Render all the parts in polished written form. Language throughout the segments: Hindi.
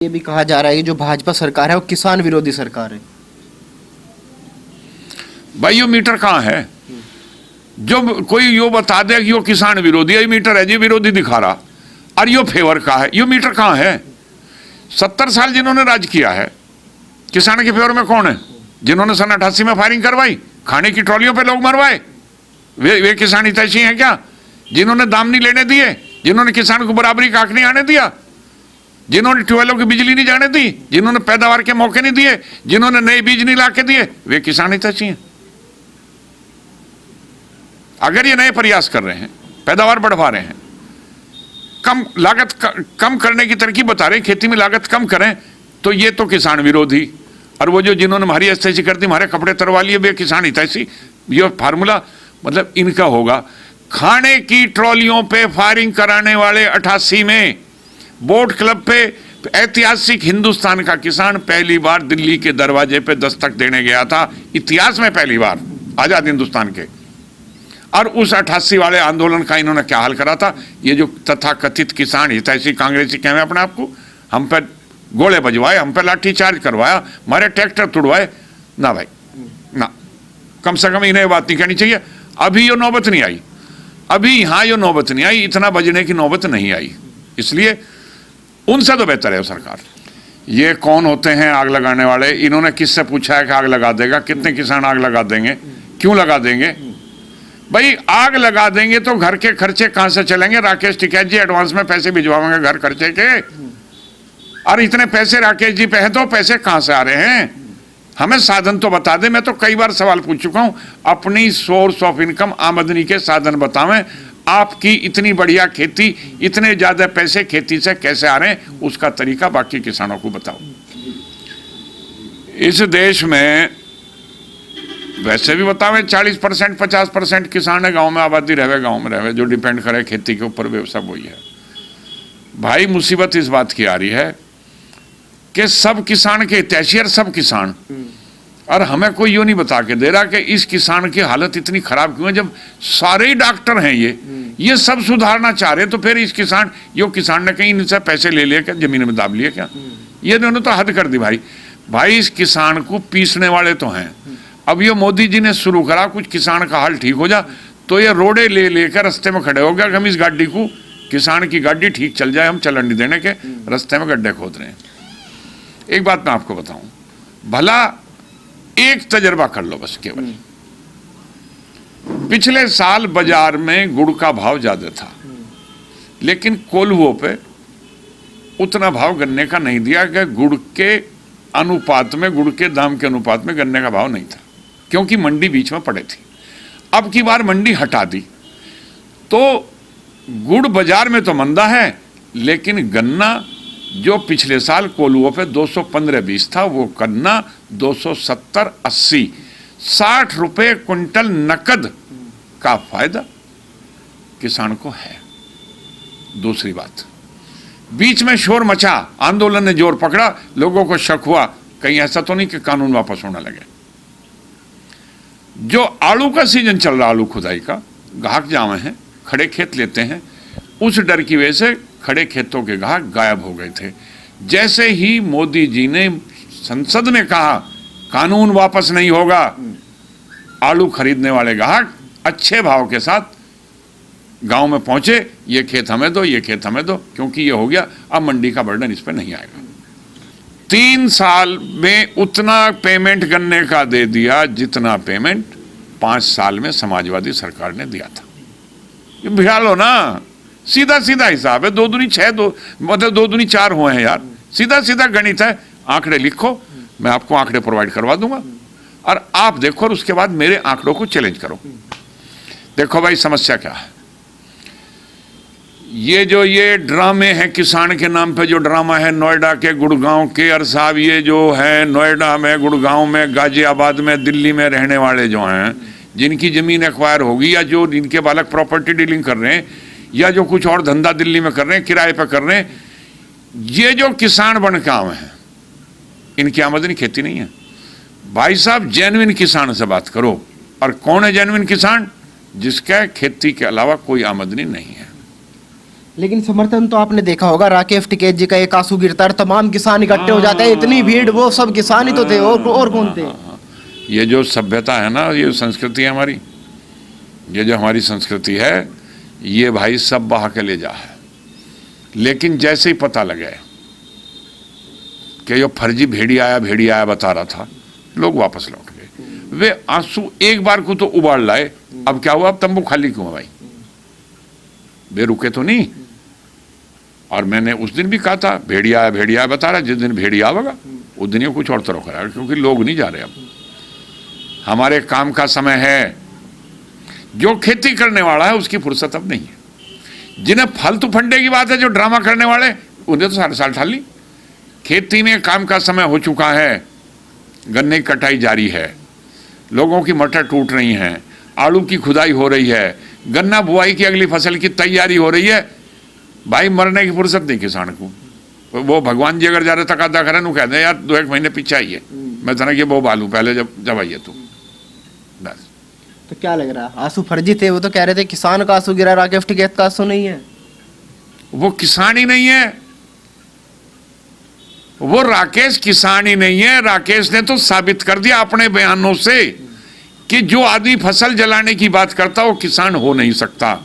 ये भी कहा जा रहा है कि जो भाजपा सरकार है वो किसान विरोधी सरकार है। भाई यो मीटर कहाँ है? जो कोई यो बता दे कि यो किसान विरोधी है, ये मीटर है जी विरोधी दिखा रहा, और यो फेवर का है, यो मीटर कहाँ है? 70 साल जिन्होंने राज किया है, किसान के फेवर में कौन है? जिन्होंने सन 88 में फायरिंग करवाई, खाने की ट्रॉलियों पे लोग मरवाए, वे किसान हितैषी हैं क्या? जिन्होंने दाम नहीं लेने दिए, जिन्होंने किसान को बराबरी का हक नहीं आने दिया, जिन्होंने ट्यूबवेलों की बिजली नहीं जाने दी, जिन्होंने पैदावार के मौके नहीं दिए, जिन्होंने नए बीज नहीं लाके दिए, वे किसान हितैषी हैं। अगर ये नए प्रयास कर रहे हैं, पैदावार बढ़वा रहे हैं, कम लागत कम करने की तरकीब बता रहे हैं, खेती में लागत कम करें, तो ये तो किसान विरोधी। और वो जो जिन्होंने हमारी हितैषी कर दी, हमारे कपड़े तरवा लिए, वे किसान हितैषी। ये फार्मूला मतलब इनका होगा। खाने की ट्रॉलियों पे फायरिंग कराने वाले 88 में बोट क्लब पे ऐतिहासिक हिंदुस्तान का किसान पहली बार दिल्ली के दरवाजे पे दस्तक देने गया था, इतिहास में पहली बार आजाद हिंदुस्तान के। और उस 88 वाले आंदोलन का इन्होंने क्या हाल करा था? ये जो तथाकथित किसान हितैषी कांग्रेसी कह रहे अपने आप को, हम पे गोले बजवाए, हम पे लाठी चार्ज करवाया, हमारे ट्रैक्टर तुड़वाए ना भाई ना। कम से कम इन्हें बात नहीं कहनी चाहिए। अभी ये नौबत नहीं आई, अभी यहाँ ये नौबत नहीं आई, इतना बजने की नौबत नहीं आई। इसलिए उनसे तो बेहतर है सरकार। ये कौन होते हैं आग लगाने वाले? इन्होंने किससे पूछा है कि आग लगा देगा? कितने किसान आग लगा देंगे? क्यों लगा देंगे? भाई आग लगा देंगे तो घर के खर्चे कहां से चलेंगे? राकेश टिकैत जी एडवांस में पैसे भिजवाएंगे घर खर्चे के, और इतने पैसे राकेश जी पे हैं तो पैसे कहां से आ रहे हैं? हमें साधन तो बता दे। मैं तो कई बार सवाल पूछ चुका हूं, अपनी सोर्स ऑफ इनकम, आमदनी के साधन बतावें। आपकी इतनी बढ़िया खेती, इतने ज्यादा पैसे खेती से कैसे आ रहे हैं, उसका तरीका बाकी किसानों को बताओ। इस देश में वैसे भी बतावें 40% 50% किसान है गांव में, आबादी रहे गांव में रहे, जो डिपेंड करे खेती के ऊपर, वे सब वही है। भाई मुसीबत इस बात की आ रही है कि सब किसान के हितैषी और सब किसान, और हमें कोई यूं नहीं बता के दे रहा कि इस किसान की हालत इतनी खराब क्यों है। जब सारे ही डॉक्टर हैं, ये सब सुधारना चाह रहे, तो फिर इस किसान, यो किसान ने कहीं इनसे पैसे ले लिए क्या? जमीन में दाब लिए क्या? ये इन्होंने तो हद कर दी भाई। भाई इस किसान को पीसने वाले तो हैं। अब ये मोदी जी ने शुरू करा, कुछ किसान का हाल ठीक हो जा, तो ये रोडे ले लेकर रास्ते में खड़े हो गया कि हम इस गाड़ी को, किसान की गाड़ी ठीक चल जाए, हम चलन नहीं देने के, रास्ते में गड्ढे खोद रहे हैं। एक बात मैं आपको बताऊं, भला एक तजर्बा कर लो बस केवल। पिछले साल बाजार में गुड़ का भाव ज्यादा था, लेकिन कोल्हुओं पे उतना भाव गन्ने का नहीं दिया कि गुड़ के अनुपात में, गुड़ के दाम के अनुपात में गन्ने का भाव नहीं था, क्योंकि मंडी बीच में पड़े थी। अब की बार मंडी हटा दी तो गुड़ बाजार में तो मंदा है, लेकिन गन्ना जो पिछले साल कोल्हुओं पे 215-20 था, वो गन्ना 270-80, 60 रुपए क्विंटल नकद का फायदा किसान को है। दूसरी बात, बीच में शोर मचा, आंदोलन ने जोर पकड़ा, लोगों को शक हुआ कहीं ऐसा तो नहीं कि कानून वापस होने लगे। जो आलू का सीजन चल रहा, आलू खुदाई का, ग्राहक जावे हैं, खड़े खेत लेते हैं, उस डर की वजह से खड़े खेतों के ग्राहक गायब हो गए थे। जैसे ही मोदी जी ने संसद में कहा कानून वापस नहीं होगा, आलू खरीदने वाले ग्राहक अच्छे भाव के साथ गांव में पहुंचे, ये खेत हमें दो, ये खेत हमें दो, क्योंकि ये हो गया, अब मंडी का बर्डन इस पर नहीं आएगा। 3 साल में उतना पेमेंट गन्ने का दे दिया जितना पेमेंट 5 साल में समाजवादी सरकार ने दिया था। ये भिड़ा लो ना, सीधा सीधा हिसाब है। 2 दूनी 6, मतलब 2 दूनी 4 हुए हैं यार, सीधा सीधा गणित है। आंकड़े लिखो, मैं आपको आंकड़े प्रोवाइड करवा दूंगा, और आप देखो, और उसके बाद मेरे आंकड़ों को चैलेंज करो। देखो भाई समस्या क्या है। ये ड्रामे हैं किसान के नाम पे, जो ड्रामा है नोएडा के, गुड़गांव के, और साहब ये जो है नोएडा में, गुड़गांव में, गाजियाबाद में, दिल्ली में रहने वाले जो हैं, जिनकी जमीन एक्वायर होगी, या जो जिनके बालक प्रॉपर्टी डीलिंग कर रहे हैं, या जो कुछ और धंधा दिल्ली में कर रहे हैं, किराए पर कर रहे हैं, ये जो किसान बन के आए हैं, इनकी आमदनी खेती नहीं है। भाई साहब जेन्युइन किसान से बात करो। और कौन है जेन्युइन किसान? जिसका खेती के अलावा कोई आमदनी नहीं है। लेकिन समर्थन तो आपने देखा होगा, राकेश टिकैत जी का एक आंसू गिरता है, तमाम किसान इकट्ठे हो जाते हैं, इतनी भीड़, वो सब किसान ही तो थे, और कौन थे? ये जो सभ्यता है ना, ये संस्कृति है हमारी, ये जो हमारी संस्कृति है, ये भाई सब बहा के ले जा है। लेकिन जैसे ही पता लगे कि जो फर्जी भेड़िया बता रहा था, लोग वापस लौट गए। वे आंसू एक बार को तो उबाल लाए, अब क्या हुआ, अब तंबू खाली क्यों है भाई? वे रुके तो नहीं। और मैंने उस दिन भी कहा था, भेड़िया बता रहा, जिस दिन भेड़िया आवेगा उस दिन ये कुछ और तरह करा, क्योंकि लोग नहीं जा रहे। अब हमारे काम का समय है, जो खेती करने वाला है उसकी फुर्सत अब नहीं है। जिन्हें फालतू फंडे की बात है, जो ड्रामा करने वाले, उन्हें तो सारे साल ठाल ली। खेती में काम का समय हो चुका है, गन्ने की कटाई जारी है, लोगों की मटर टूट रही हैं, आलू की खुदाई हो रही है, गन्ना बुआई की अगली फसल की तैयारी हो रही है। भाई मरने की फुर्सत नहीं किसान को। वो भगवान जी अगर ज्यादा तकादा करें तो कहते हैं यार 2-1 महीने पीछे आइए, मैं तना कि वो बालू पहले जब आइए तो बस। तो क्या लग रहा है, आंसू फर्जी थे? वो तो कह रहे थे किसान का आंसू गिरा, राकेश टिकैत का आंसू नहीं है। वो किसान ही नहीं है, वो राकेश किसान ही नहीं है। राकेश ने तो साबित कर दिया अपने बयानों से कि जो आदमी फसल जलाने की बात करता वो किसान हो नहीं सकता।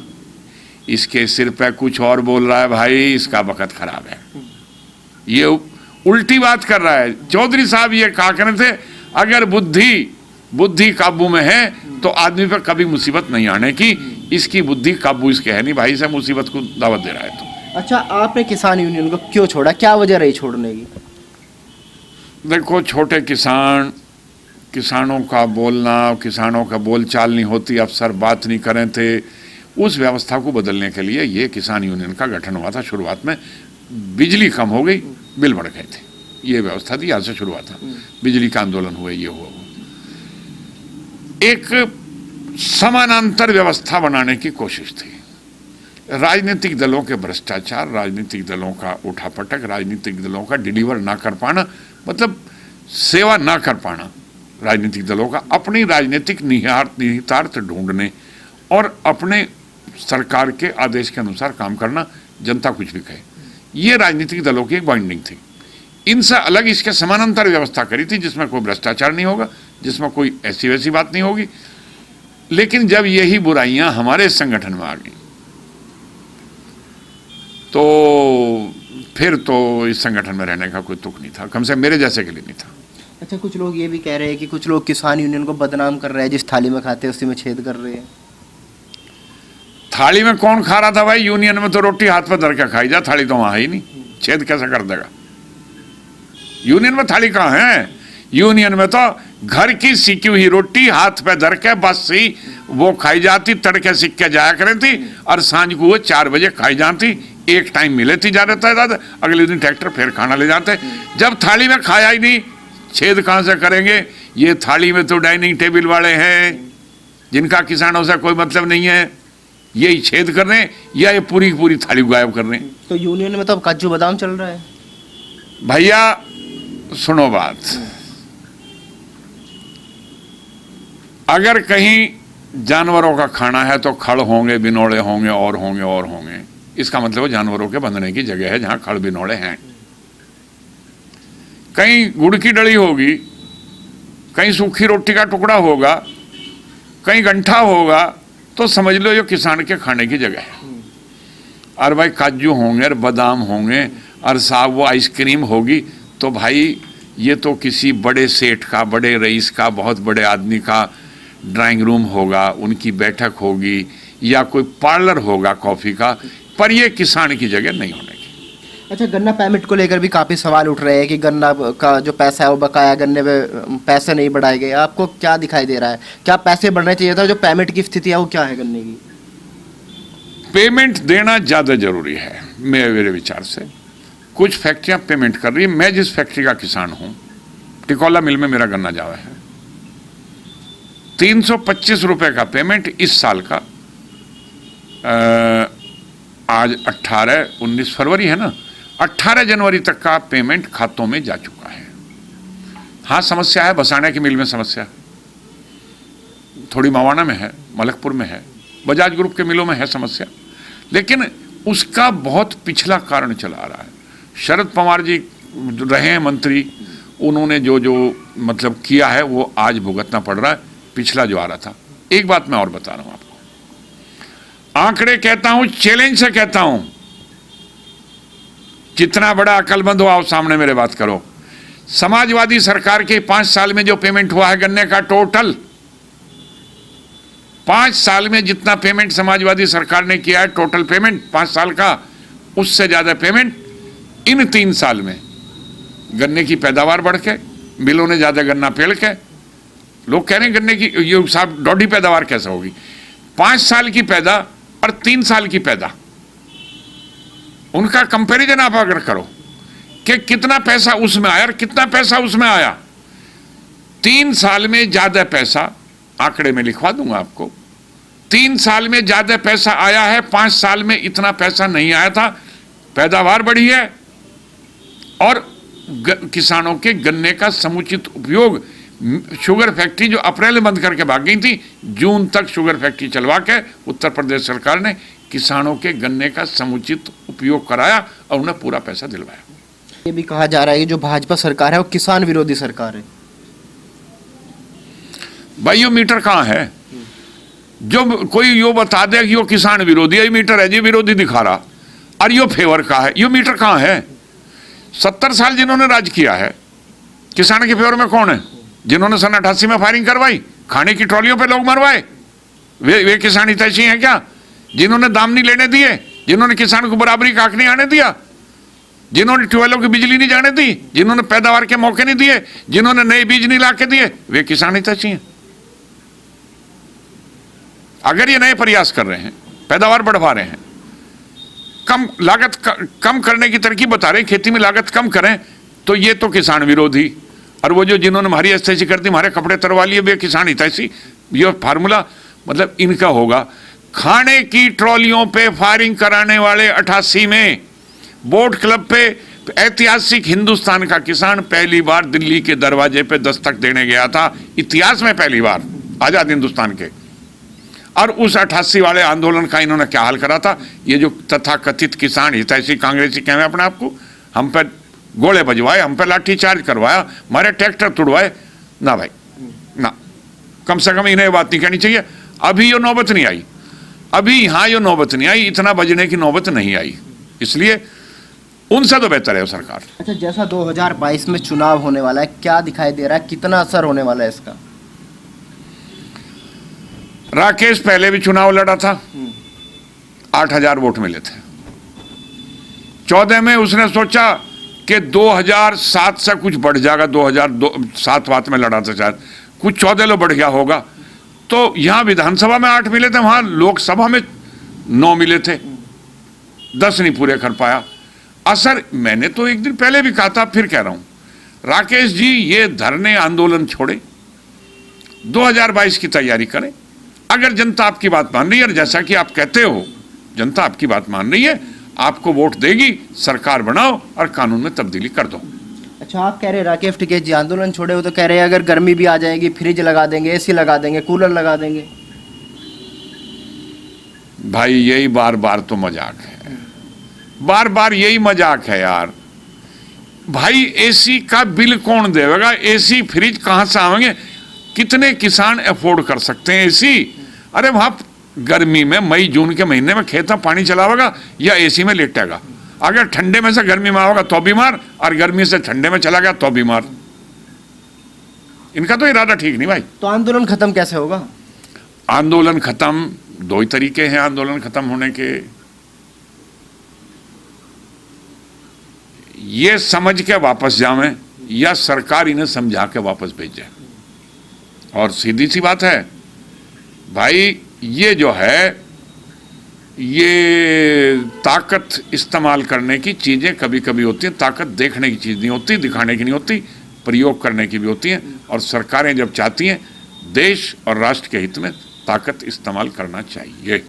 इसके सिर पे कुछ और बोल रहा है भाई, इसका वक्त खराब है, ये उल्टी बात कर रहा है। चौधरी साहब ये कहा करते थे, अगर बुद्धि काबू में है तो आदमी पर कभी मुसीबत नहीं आने की। इसकी बुद्धि काबू इसके है नहीं भाई, से मुसीबत को दावत दे रहा है। तो अच्छा, आपने किसान यूनियन को क्यों छोड़ा, क्या वजह रही छोड़ने की? देखो, छोटे किसानों का बोलना, किसानों का बोलचाल नहीं होती, अफसर बात नहीं करें थे, उस व्यवस्था को बदलने के लिए ये किसान यूनियन का गठन हुआ था। शुरुआत में बिजली कम हो गई, बिल बढ़ गए थे, ये व्यवस्था थी, यहाँ से शुरुआत था। बिजली का आंदोलन हुआ, ये हुआ। एक समानांतर व्यवस्था बनाने की कोशिश थी। राजनीतिक दलों के भ्रष्टाचार, राजनीतिक दलों का उठापटक, राजनीतिक दलों का डिलीवर ना कर पाना, मतलब सेवा ना कर पाना राजनीतिक दलों का, अपनी राजनीतिक निहितार्थ ढूंढने और अपने सरकार के आदेश के अनुसार काम करना, जनता कुछ भी कहे, ये राजनीतिक दलों की एक बाइंडिंग थी। इनसे अलग इसके समानांतर व्यवस्था करी थी, जिसमें कोई भ्रष्टाचार नहीं होगा, जिसमें कोई ऐसी वैसी बात नहीं होगी। लेकिन जब यही बुराइयां हमारे संगठन में आ गई तो फिर तो इस संगठन में रहने का कोई तुक नहीं था, कम से मेरे जैसे के लिए नहीं था। अच्छा, कुछ लोग ये भी कह रहे हैं कि कुछ लोग किसान यूनियन को बदनाम कर रहे हैं, जिस थाली में खाते हैं उसी में छेद कर रहे हैं। थाली में कौन खा रहा था भाई? यूनियन में तो रोटी हाथ पर धर के खाई जा, थाली तो वहां है ही नहीं, छेद कैसे कर देगा? यूनियन में थाली कहाँ है? यूनियन में तो घर की सीखी हुई रोटी हाथ पे धर के बस ही वो खाई जाती, तड़के सीख के जाया करें थी, और सांझ को वो 4 बजे खाई जाती, एक टाइम मिले थी ज्यादा दादा, अगले दिन ट्रैक्टर फिर खाना ले जाते। जब थाली में खाया ही नहीं, छेद कहां से करेंगे? ये थाली में तो डाइनिंग टेबल वाले हैं, जिनका किसानों से कोई मतलब नहीं है, यही छेद कर रहे हैं या ये पूरी की पूरी थाली गायब कर रहे हैं। तो यूनियन में तो अब काजू बादाम चल रहा है। भैया सुनो बात, अगर कहीं जानवरों का खाना है तो खड़ होंगे, बिनोड़े होंगे, और होंगे। इसका मतलब जानवरों के बंधने की जगह है जहां खड़ बिनोड़े हैं। कहीं गुड़ की डली होगी, कहीं सूखी रोटी का टुकड़ा होगा, कहीं गंठा होगा, तो समझ लो ये किसान के खाने की जगह है। और भाई काजू होंगे और बादाम होंगे और साहब वो आइसक्रीम होगी, तो भाई ये तो किसी बड़े सेठ का, बड़े रईस का, बहुत बड़े आदमी का ड्राइंग रूम होगा, उनकी बैठक होगी, या कोई पार्लर होगा कॉफ़ी का, पर ये किसान की जगह नहीं होने की। अच्छा, गन्ना पेमेंट को लेकर भी काफ़ी सवाल उठ रहे हैं कि गन्ना का जो पैसा है वो बकाया, गन्ने में पैसे नहीं बढ़ाए गए। आपको क्या दिखाई दे रहा है, क्या पैसे बढ़ने चाहिए था? जो पेमेंट की स्थिति है वो क्या है गन्ने की? पेमेंट देना ज़्यादा जरूरी है मेरे विचार से। कुछ फैक्ट्रियां पेमेंट कर रही है। मैं जिस फैक्ट्री का किसान हूं, टिकोला मिल में मेरा गन्ना जावा है, 325 रुपए का पेमेंट इस साल का, आज 19 फरवरी है ना, 18 जनवरी तक का पेमेंट खातों में जा चुका है। हाँ, समस्या है, बसाना की मिल में समस्या है, थोड़ी मवाना में है, मलकपुर में है, बजाज ग्रुप के मिलों में है समस्या, लेकिन उसका बहुत पिछला कारण चला आ रहा है। शरद पवार जी रहे हैं मंत्री, उन्होंने जो जो मतलब किया है वो आज भुगतना पड़ रहा है, पिछला जो आ रहा था। एक बात मैं और बता रहा हूं आपको, आंकड़े कहता हूं, चैलेंज से कहता हूं, जितना बड़ा अकलमंद हो आओ सामने मेरे बात करो। समाजवादी सरकार के 5 साल में जो पेमेंट हुआ है गन्ने का, टोटल 5 साल में जितना पेमेंट समाजवादी सरकार ने किया है, टोटल पेमेंट 5 साल का, उससे ज्यादा पेमेंट इन 3 साल में। गन्ने की पैदावार बढ़ के, मिलों ने ज्यादा गन्ना पेड़ के, लोग कह रहे हैं गन्ने की ये साहब डॉढ़ी पैदावार कैसे होगी। 5 साल की पैदा और 3 साल की पैदा, उनका कंपैरिजन आप अगर करो कि कितना पैसा उसमें आया और कितना पैसा उसमें आया। 3 साल में ज्यादा पैसा, आंकड़े में लिखवा दूंगा आपको, 3 साल में ज्यादा पैसा आया है, 5 साल में इतना पैसा नहीं आया था। पैदावार बढ़ी है और किसानों के गन्ने का समुचित उपयोग। शुगर फैक्ट्री जो अप्रैल में बंद करके भाग गई थी, जून तक शुगर फैक्ट्री चलवा के उत्तर प्रदेश सरकार ने किसानों के गन्ने का समुचित उपयोग कराया और उन्हें पूरा पैसा दिलवाया। ये भी कहा जा रहा है कि जो भाजपा सरकार है वो किसान विरोधी सरकार है। भाई ये मीटर कहाँ है? जो कोई यो बता दे कि यो किसान विरोधी है, मीटर है जी विरोधी दिखा रहा, और यो फेवर का है, यो मीटर कहाँ है? 70 साल जिन्होंने राज किया है, किसान के फेवर में कौन है? जिन्होंने सन 88 में फायरिंग करवाई, खाने की ट्रॉलियों पे लोग मरवाए, वे किसान हितैषी हैं क्या? जिन्होंने दाम नहीं लेने दिए, जिन्होंने किसान को बराबरी का हक नहीं आने दिया, जिन्होंने ट्यूबवेलों की बिजली नहीं जाने दी, जिन्होंने पैदावार के मौके नहीं दिए, जिन्होंने नए बीज नहीं लाके दिए, वे किसान हितैषी हैं। अगर ये नए प्रयास कर रहे हैं, पैदावार बढ़वा रहे हैं, कम लागत कम करने की तरकीब बता रहे हैं, खेती में लागत कम करें, तो ये तो किसान विरोधी। और वो जो जिन्होंने हमारी हितैषी कर दी, हमारे कपड़े तरवा लिए, वे किसान हितैषी। ये फार्मूला मतलब इनका होगा। खाने की ट्रॉलियों पे फायरिंग कराने वाले 88 में बोट क्लब पे ऐतिहासिक हिंदुस्तान का किसान पहली बार दिल्ली के दरवाजे पे दस्तक देने गया था, इतिहास में पहली बार आजाद हिंदुस्तान के। और उस 88 वाले आंदोलन का इन्होंने क्या हाल करा था? ये जो तथाकथित किसान हितैषी कांग्रेसी कहें अपने आप को, हम पे गोले बजवाए, हम पे लाठी चार्ज करवाया, हमारे ट्रैक्टर तुड़वाए। ना भाई ना, कम से कम इन्हें बात नहीं कहनी चाहिए। अभी ये नौबत नहीं आई, अभी यहां ये नौबत नहीं आई, इतना बजने की नौबत नहीं आई, इसलिए उनसे तो बेहतर है सरकार। अच्छा, जैसा 2022 में चुनाव होने वाला है, क्या दिखाई दे रहा है, कितना असर होने वाला है इसका? राकेश पहले भी चुनाव लड़ा था, 8000 वोट मिले थे। 14 में उसने सोचा कि 2007 से कुछ बढ़ जाएगा, 2007 बात में लड़ा था शायद, कुछ 14 लो बढ़ गया होगा। तो यहां विधानसभा में 8 मिले थे, वहां लोकसभा में 9 मिले थे, 10 नहीं पूरे कर पाया। असर मैंने तो एक दिन पहले भी कहा था, फिर कह रहा हूं, राकेश जी ये धरने आंदोलन छोड़े, 2022 की तैयारी करें। अगर जनता आपकी बात मान रही है, और जैसा कि आप कहते हो जनता आपकी बात मान रही है, आपको वोट देगी, सरकार बनाओ और कानून में तब्दीली कर दो। अच्छा, आप कह रहे हैं राकेश टिकैत जी आंदोलन छोड़े हो, तो कह रहे हैं अगर गर्मी भी आ जाएगी, फ्रिज लगा देंगे, एसी लगा देंगे, कूलर लगा देंगे। भाई यही बार बार तो मजाक है, बार बार यही मजाक है यार। भाई एसी का बिल कौन देगा? एसी फ्रिज कहां से आएंगे? कितने किसान अफोर्ड कर सकते हैं एसी? अरे वहां गर्मी में मई जून के महीने में खेत में पानी चलावेगा या एसी में लेटेगा? अगर ठंडे में से गर्मी में आओगा तो बीमार, और गर्मी से ठंडे में चला गया तो बीमार। इनका तो इरादा ठीक नहीं भाई। तो आंदोलन खत्म कैसे होगा? आंदोलन खत्म 2 ही तरीके हैं आंदोलन खत्म होने के। ये समझ के वापस जावें या सरकार इन्हें समझा के वापस भेजे। और सीधी सी बात है भाई, ये जो है ये ताकत इस्तेमाल करने की चीजें कभी कभी होती हैं। ताकत देखने की चीज नहीं होती, दिखाने की नहीं होती, प्रयोग करने की भी होती हैं। और सरकारें जब चाहती हैं देश और राष्ट्र के हित में ताकत इस्तेमाल करना चाहिए।